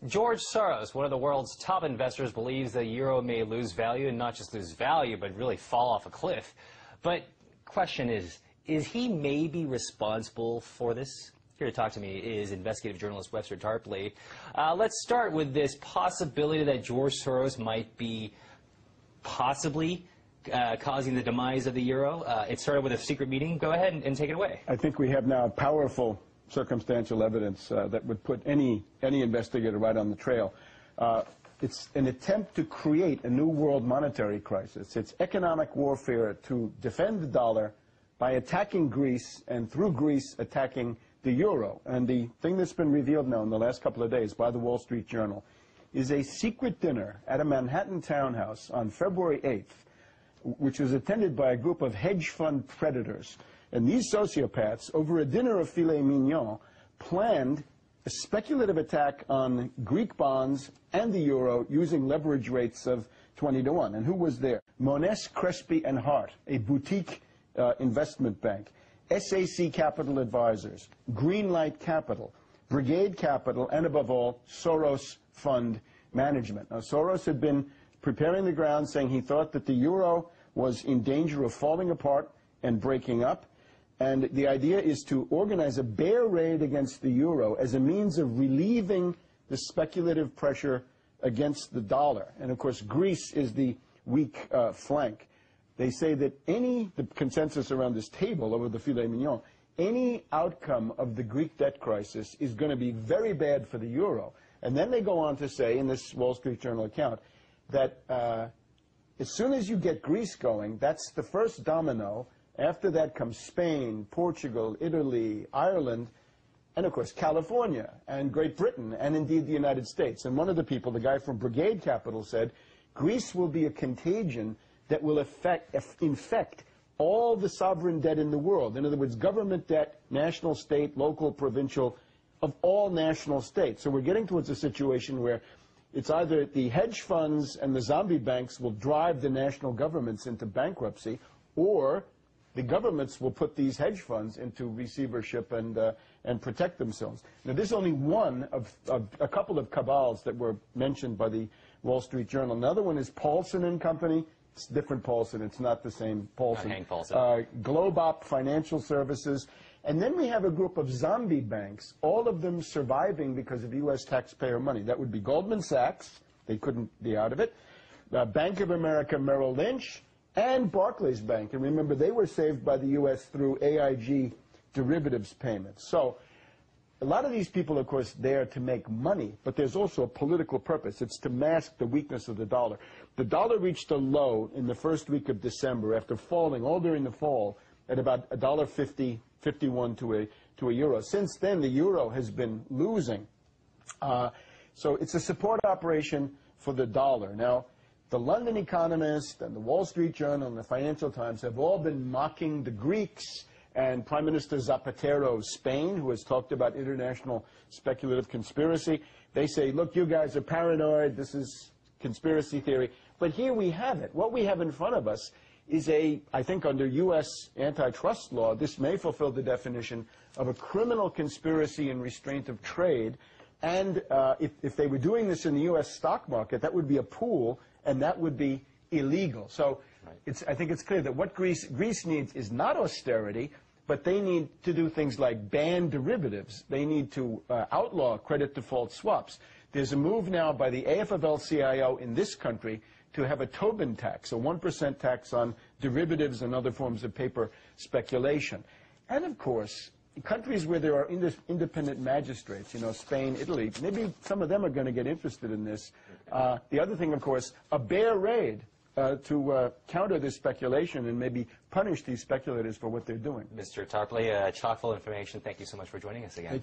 George Soros, one of the world's top investors, believes the euro may lose value, and not just lose value, but really fall off a cliff. But question is he maybe responsible for this? Here to talk to me is investigative journalist Webster Tarpley. Let's start with this possibility that George Soros might be possibly causing the demise of the euro. It started with a secret meeting. Go ahead and take it away. I think we have now powerful circumstantial evidence that would put any investigator right on the trail. It's an attempt to create a new world monetary crisis. It's economic warfare to defend the dollar by attacking Greece, and through Greece attacking the euro. And the thing that's been revealed now in the last couple of days by the Wall Street Journal is a secret dinner at a Manhattan townhouse on February 8th, which was attended by a group of hedge fund predators. And these sociopaths, over a dinner of filet mignon, planned a speculative attack on Greek bonds and the euro using leverage rates of 20-1. And who was there? Moness, Crespi, and Hart, a boutique investment bank, SAC Capital Advisors, Greenlight Capital, Brigade Capital, and above all, Soros Fund Management. Now, Soros had been preparing the ground, saying he thought that the euro was in danger of falling apart and breaking up. And the idea is to organize a bear raid against the euro as a means of relieving the speculative pressure against the dollar. And of course, Greece is the weak flank. They say that the consensus around this table over the filet mignon, any outcome of the Greek debt crisis is going to be very bad for the euro. And then they go on to say, in this Wall Street Journal account, that as soon as you get Greece going, that's the first domino. After that comes Spain, Portugal, Italy, Ireland, and of course California, and Great Britain, and indeed the United States. And one of the people, the guy from Brigade Capital, said, Greece will be a contagion that will infect all the sovereign debt in the world. In other words, government debt, national, state, local, provincial, of all national states. So we're getting towards a situation where it's either the hedge funds and the zombie banks will drive the national governments into bankruptcy, or the governments will put these hedge funds into receivership and protect themselves. Now, this is only one of a couple of cabals that were mentioned by the Wall Street Journal. Another one is Paulson and Company. It's different Paulson. It's not the same Paulson. Hank Paulson. Globop Financial Services. And then we have a group of zombie banks, all of them surviving because of U.S. taxpayer money. That would be Goldman Sachs. They couldn't be out of it. Bank of America Merrill Lynch, and Barclays Bank. And remember, they were saved by the U.S. through AIG derivatives payments. So a lot of these people, of course, there to make money, but there's also a political purpose. It's to mask the weakness of the dollar. The dollar reached a low in the first week of December after falling all during the fall at about $1.50, 51 to a euro. Since then, the euro has been losing. So it's a support operation for the dollar. Now, the London Economist and the Wall Street Journal and the Financial Times have all been mocking the Greeks and Prime Minister Zapatero of Spain, who has talked about international speculative conspiracy. They say, look, you guys are paranoid, this is conspiracy theory. But here we have it. What we have in front of us is I think under U.S. antitrust law, this may fulfill the definition of a criminal conspiracy in restraint of trade. And if they were doing this in the U.S. stock market, that would be a pool, and that would be illegal. So I think it's clear that what Greece needs is not austerity, but they need to do things like ban derivatives. They need to outlaw credit default swaps. There's a move now by the AFL-CIO in this country to have a Tobin tax, a 1% tax on derivatives and other forms of paper speculation. And of course, countries where there are independent magistrates, you know, Spain, Italy, maybe some of them are going to get interested in this. The other thing, of course, a bear raid to counter this speculation and maybe punish these speculators for what they're doing. Mr. Tarpley, chock full of information. Thank you so much for joining us again.